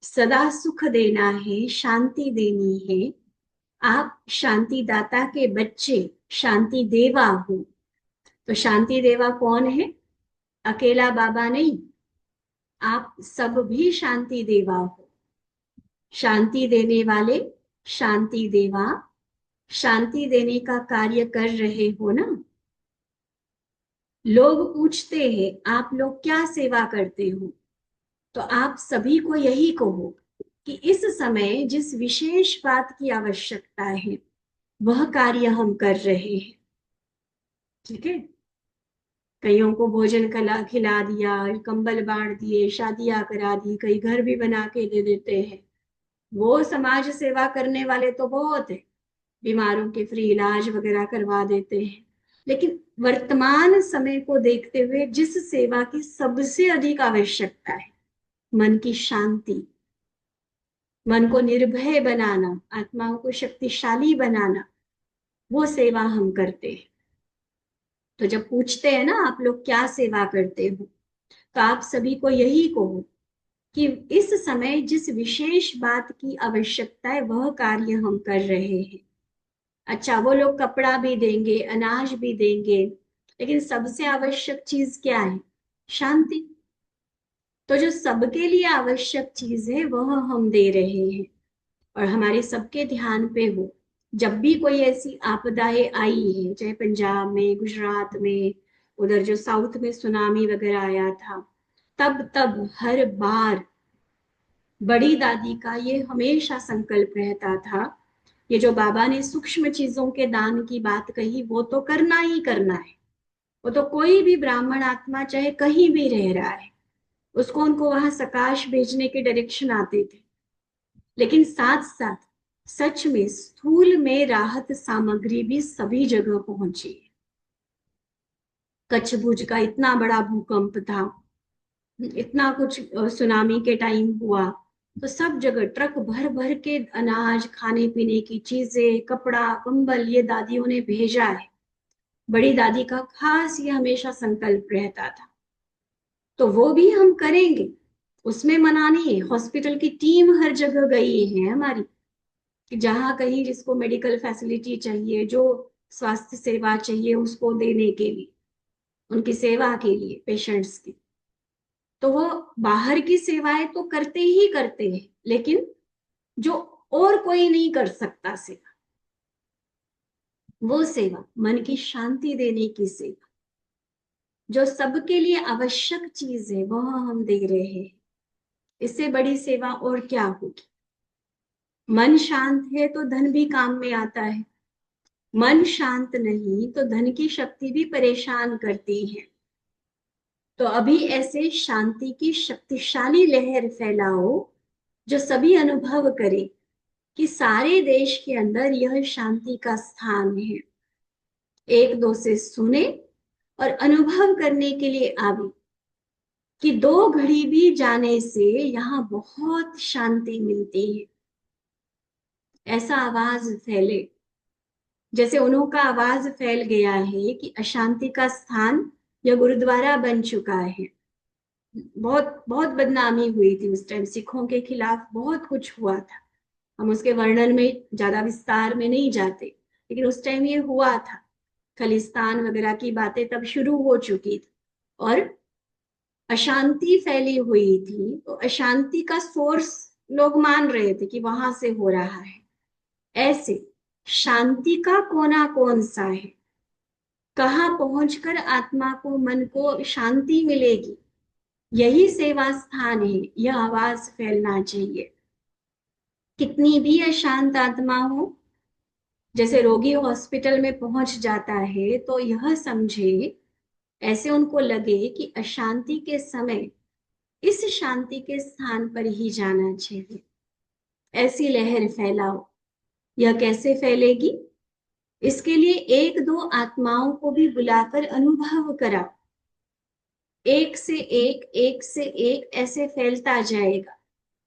सदा सुख देना है, शांति देनी है। आप शांति दाता के बच्चे, शांति देवा हो। तो शांति देवा कौन है? अकेला बाबा नहीं, आप सब भी शांति देवा हो। शांति देने वाले शांति देवा, शांति देने का कार्य कर रहे हो ना। लोग पूछते हैं आप लोग क्या सेवा करते हो, तो आप सभी को यही कहो कि इस समय जिस विशेष बात की आवश्यकता है वह कार्य हम कर रहे हैं। ठीक है, कईयों को भोजन खिला दिया, कंबल बांट दिए, शादियां करा दी, कई घर भी बना के दे देते हैं। वो समाज सेवा करने वाले तो बहुत है, बीमारों के फ्री इलाज वगैरह करवा देते हैं। लेकिन वर्तमान समय को देखते हुए जिस सेवा की सबसे अधिक आवश्यकता है, मन की शांति, मन को निर्भय बनाना, आत्माओं को शक्तिशाली बनाना, वो सेवा हम करते हैं। तो जब पूछते हैं ना आप लोग क्या सेवा करते हो, तो आप सभी को यही कहो कि इस समय जिस विशेष बात की आवश्यकता है वह कार्य हम कर रहे हैं। अच्छा, वो लोग कपड़ा भी देंगे, अनाज भी देंगे, लेकिन सबसे आवश्यक चीज क्या है? शांति। तो जो सबके लिए आवश्यक चीज है वह हम दे रहे हैं। और हमारे सबके ध्यान पे हो, जब भी कोई ऐसी आपदाएं आई है, चाहे पंजाब में, गुजरात में, उधर जो साउथ में सुनामी वगैरह आया था, तब हर बार बड़ी दादी का ये हमेशा संकल्प रहता था, ये जो बाबा ने सूक्ष्म चीजों के दान की बात कही वो तो करना ही करना है। वो तो कोई भी ब्राह्मण आत्मा चाहे कहीं भी रह रहा है, उसको उनको वहां सकाश भेजने के डायरेक्शन आते थे। लेकिन साथ साथ सच में स्थूल में राहत सामग्री भी सभी जगह पहुंची। कच्छ भुज का इतना बड़ा भूकंप था, इतना कुछ सुनामी के टाइम हुआ, तो सब जगह ट्रक भर भर के अनाज, खाने पीने की चीजें, कपड़ा, कंबल ये दादियों ने भेजा है। बड़ी दादी का खास ये हमेशा संकल्प रहता था, तो वो भी हम करेंगे। उसमें मना नहीं है, हॉस्पिटल की टीम हर जगह गई है हमारी, कि जहां कहीं जिसको मेडिकल फैसिलिटी चाहिए, जो स्वास्थ्य सेवा चाहिए उसको देने के लिए, उनकी सेवा के लिए, पेशेंट्स की। तो वो बाहर की सेवाएं तो करते ही करते हैं, लेकिन जो और कोई नहीं कर सकता सेवा, वो सेवा मन की शांति देने की सेवा, जो सबके लिए आवश्यक चीज है वह हम दे रहे हैं। इससे बड़ी सेवा और क्या होगी? मन शांत है तो धन भी काम में आता है, मन शांत नहीं तो धन की शक्ति भी परेशान करती है। तो अभी ऐसे शांति की शक्तिशाली लहर फैलाओ जो सभी अनुभव करे कि सारे देश के अंदर यह शांति का स्थान है। एक दो से सुने और अनुभव करने के लिए आवे कि 2 घड़ी भी जाने से यहाँ बहुत शांति मिलती है। ऐसा आवाज फैले, जैसे उन्हों का आवाज फैल गया है कि अशांति का स्थान यह गुरुद्वारा बन चुका है। बहुत बहुत बदनामी हुई थी उस टाइम, सिखों के खिलाफ बहुत कुछ हुआ था। हम उसके वर्णन में ज्यादा विस्तार में नहीं जाते, लेकिन उस टाइम ये हुआ था। खलिस्तान वगैरह की बातें तब शुरू हो चुकी थी और अशांति फैली हुई थी। तो अशांति का सोर्स लोग मान रहे थे कि वहां से हो रहा है। ऐसे शांति का कोना कौन सा है, कहाँ पहुंचकर आत्मा को, मन को शांति मिलेगी, यही सेवा स्थान है। यह आवाज फैलना चाहिए। कितनी भी अशांत आत्मा हो, जैसे रोगी हॉस्पिटल में पहुंच जाता है तो यह समझे, ऐसे उनको लगे कि अशांति के समय इस शांति के स्थान पर ही जाना चाहिए। ऐसी लहर फैलाओ। यह कैसे फैलेगी? इसके लिए एक दो आत्माओं को भी बुलाकर अनुभव कराओ। एक से एक ऐसे फैलता जाएगा।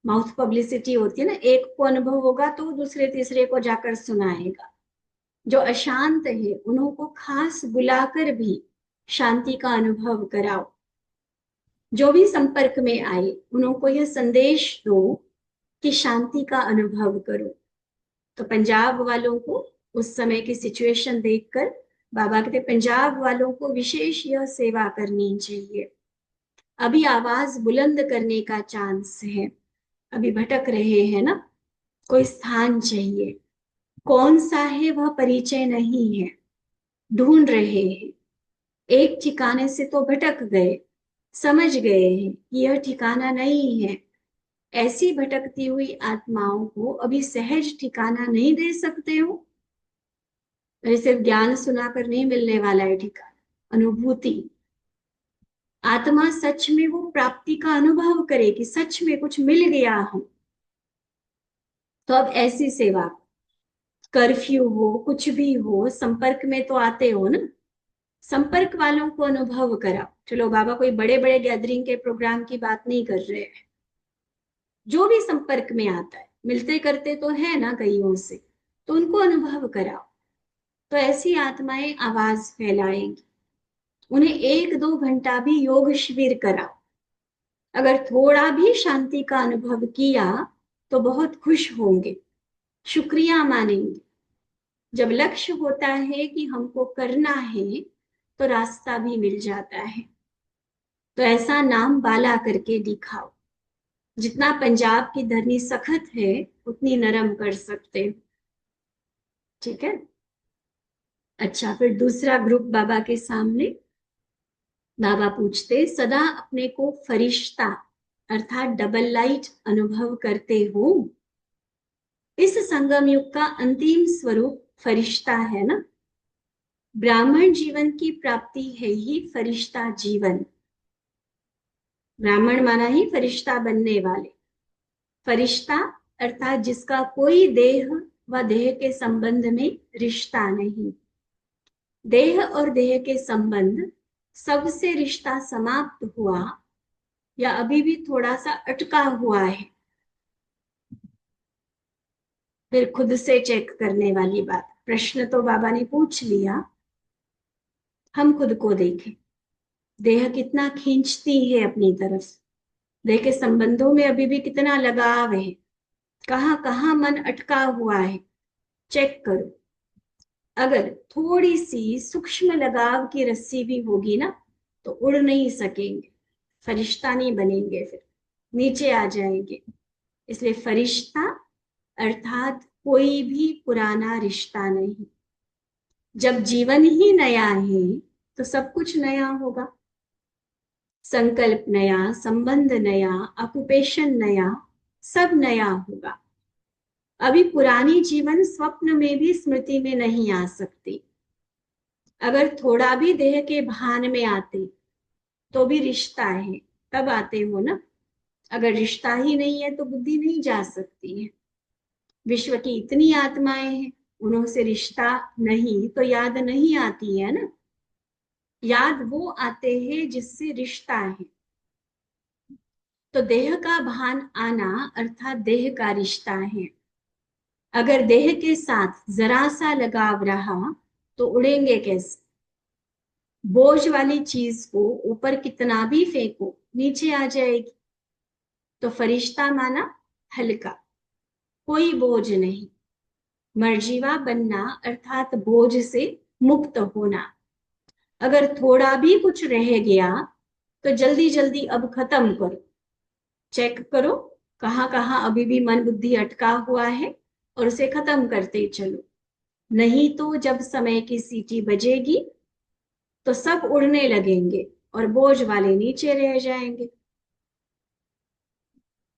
माउथ पब्लिसिटी होती है ना, एक को अनुभव होगा तो दूसरे तीसरे को जाकर सुनाएगा। जो अशांत है उन्हों को खास बुलाकर भी शांति का अनुभव कराओ। जो भी संपर्क में आए उन्हों को यह संदेश दो कि शांति का अनुभव करो। तो पंजाब वालों को उस समय की सिचुएशन देखकर बाबा कहते पंजाब वालों को विशेष यह सेवा करनी चाहिए। अभी आवाज बुलंद करने का चांस है। अभी भटक रहे हैं ना, कोई स्थान चाहिए। कौन सा है वह परिचय नहीं है, ढूंढ रहे हैं। एक ठिकाने से तो भटक गए, समझ गए हैं कि यह ठिकाना नहीं है। ऐसी भटकती हुई आत्माओं को अभी सहज ठिकाना नहीं दे सकते हो? सिर्फ ज्ञान सुनाकर नहीं मिलने वाला है ठिकाना, अनुभूति। आत्मा सच में वो प्राप्ति का अनुभव करे कि सच में कुछ मिल गया हम। तो अब ऐसी सेवा, कर्फ्यू हो कुछ भी हो, संपर्क में तो आते हो ना, संपर्क वालों को अनुभव कराओ। चलो बाबा कोई बड़े बड़े गैदरिंग के प्रोग्राम की बात नहीं कर रहे हैं। जो भी संपर्क में आता है, मिलते करते तो है ना कईयों से, तो उनको अनुभव कराओ। तो ऐसी आत्माएं आवाज फैलाएंगी। उन्हें 1-2 घंटा भी योग शिविर कराओ। अगर थोड़ा भी शांति का अनुभव किया तो बहुत खुश होंगे, शुक्रिया मानेंगे। जब लक्ष्य होता है कि हमको करना है तो रास्ता भी मिल जाता है। तो ऐसा नाम बाला करके दिखाओ। जितना पंजाब की धरनी सख्त है उतनी नरम कर सकते हो। ठीक है। अच्छा, फिर दूसरा ग्रुप बाबा के सामने। बाबा पूछते सदा अपने को फरिश्ता अर्थात डबल लाइट अनुभव करते हो? इस संगम युग का अंतिम स्वरूप फरिश्ता है ना। ब्राह्मण जीवन की प्राप्ति है ही फरिश्ता जीवन। ब्राह्मण माना ही फरिश्ता बनने वाले। फरिश्ता अर्थात जिसका कोई देह व देह के संबंध में रिश्ता नहीं। देह और देह के संबंध सबसे रिश्ता समाप्त हुआ या अभी भी थोड़ा सा अटका हुआ है, फिर खुद से चेक करने वाली बात। प्रश्न तो बाबा ने पूछ लिया, हम खुद को देखें। देह कितना खींचती है अपनी तरफ। देह के संबंधों में अभी भी कितना लगाव है, कहाँ कहाँ मन अटका हुआ है, चेक करो। अगर थोड़ी सी सूक्ष्म लगाव की रस्सी भी होगी ना तो उड़ नहीं सकेंगे, फरिश्ता नहीं बनेंगे, फिर नीचे आ जाएंगे। इसलिए फरिश्ता अर्थात कोई भी पुराना रिश्ता नहीं। जब जीवन ही नया है तो सब कुछ नया होगा। संकल्प नया, संबंध नया, ऑक्यूपेशन नया, सब नया होगा। अभी पुरानी जीवन स्वप्न में भी स्मृति में नहीं आ सकती। अगर थोड़ा भी देह के भान में आते तो भी रिश्ता है, तब आते हो ना। अगर रिश्ता ही नहीं है तो बुद्धि नहीं जा सकती है। विश्व की इतनी आत्माएं हैं, उन्हों से रिश्ता नहीं तो याद नहीं आती है ना। याद वो आते हैं जिससे रिश्ता है। तो देह का भान आना अर्थात देह का रिश्ता है। अगर देह के साथ जरा सा लगाव रहा तो उड़ेंगे कैसे? बोझ वाली चीज को ऊपर कितना भी फेंको नीचे आ जाएगी। तो फरिश्ता माना हल्का, कोई बोझ नहीं। मर्जीवा बनना अर्थात बोझ से मुक्त होना। अगर थोड़ा भी कुछ रह गया तो जल्दी जल्दी अब खत्म करो। चेक करो कहाँ कहाँ अभी भी मन बुद्धि अटका हुआ है और उसे खत्म करते चलो। नहीं तो जब समय की सीटी बजेगी तो सब उड़ने लगेंगे और बोझ वाले नीचे रह जाएंगे।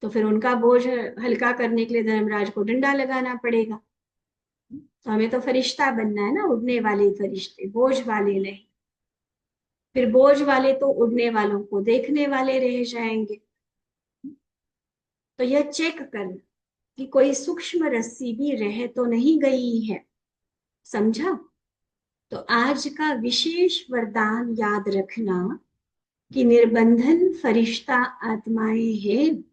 तो फिर उनका बोझ हल्का करने के लिए धर्मराज को डंडा लगाना पड़ेगा। तो हमें तो फरिश्ता बनना है ना, उड़ने वाले फरिश्ते, बोझ वाले नहीं। फिर बोझ वाले तो उड़ने वालों को देखने वाले रह जाएंगे। तो यह चेक करना कि कोई सूक्ष्म रस्सी भी रह तो नहीं गई है। समझा? तो आज का विशेष वरदान याद रखना कि निर्बंधन फरिश्ता आत्माएं हैं,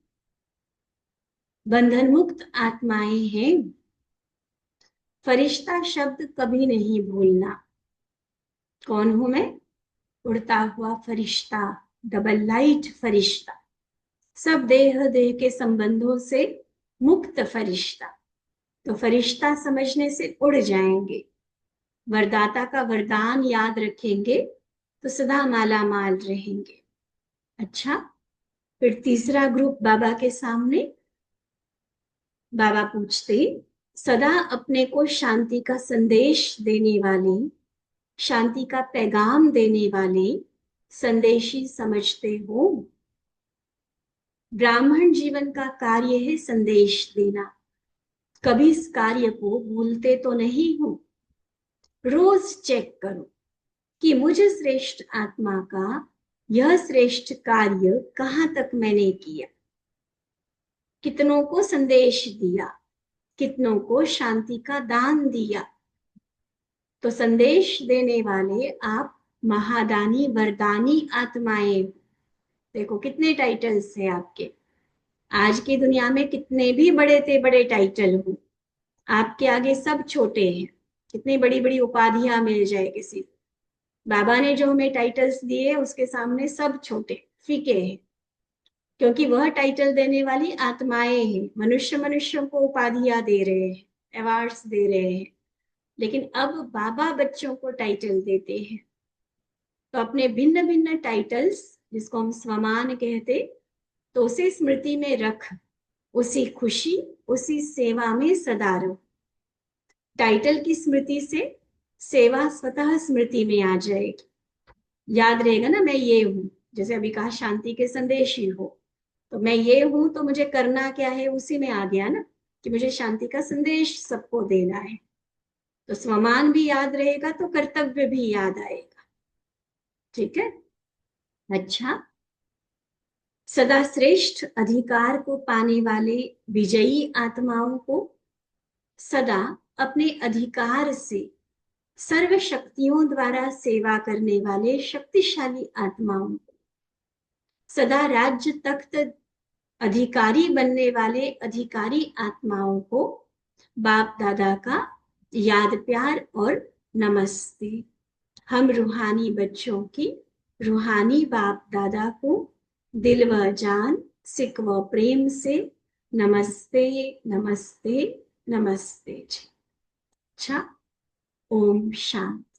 बंधन मुक्त आत्माएं हैं। फरिश्ता शब्द कभी नहीं भूलना। कौन हूं मैं? उड़ता हुआ फरिश्ता, डबल लाइट फरिश्ता, सब देह देह के संबंधों से मुक्त फरिश्ता। तो फरिश्ता समझने से उड़ जाएंगे। वरदाता का वरदान याद रखेंगे तो सदा माला माल रहेंगे। अच्छा, फिर तीसरा ग्रुप बाबा के सामने। बाबा पूछते, सदा अपने को शांति का संदेश देने वाले, शांति का पैगाम देने वाले संदेशी समझते हो? ब्राह्मण जीवन का कार्य है संदेश देना। कभी इस कार्य को भूलते तो नहीं हो। रोज चेक करो कि मुझ श्रेष्ठ आत्मा का यह श्रेष्ठ कार्य कहां तक मैंने किया, कितनों को संदेश दिया, कितनों को शांति का दान दिया। तो संदेश देने वाले आप महादानी वरदानी आत्माएं। देखो कितने टाइटल्स हैं आपके। आज की दुनिया में कितने भी बड़े से बड़े टाइटल हो, आपके आगे सब छोटे हैं। कितनी बड़ी बड़ी उपाधियां मिल जाए किसी को, बाबा ने जो हमें टाइटल्स दिए उसके सामने सब छोटे फीके हैं, क्योंकि वह टाइटल देने वाली आत्माएं हैं। मनुष्य मनुष्यों को उपाधियां दे रहे हैं, अवार्ड्स दे रहे हैं, लेकिन अब बाबा बच्चों को टाइटल देते हैं। तो अपने भिन्न भिन्न टाइटल्स, जिसको हम स्वमान कहते, तो उसे स्मृति में रख, उसी खुशी उसी सेवा में सदा रहो। टाइटल की स्मृति से सेवा स्वतः स्मृति में आ जाएगी। याद रहेगा ना, मैं ये हूं। जैसे अभी कहा शांति के संदेशी हो, तो मैं ये हूं तो मुझे करना क्या है, उसी में आ गया ना कि मुझे शांति का संदेश सबको देना है। तो स्वमान भी याद रहेगा तो कर्तव्य भी याद आएगा। ठीक है? अच्छा, सदा श्रेष्ठ अधिकार को पाने वाले विजयी आत्माओं को, सदा अपने अधिकार से सर्व शक्तियों द्वारा सेवा करने वाले शक्तिशाली आत्माओं को, सदा राज्य तख्त अधिकारी बनने वाले अधिकारी आत्माओं को बाप दादा का याद प्यार और नमस्ते। हम रूहानी बच्चों की रूहानी बाप दादा को दिल व जान सिक व प्रेम से नमस्ते नमस्ते नमस्ते जी। अच्छा, ओम शांति।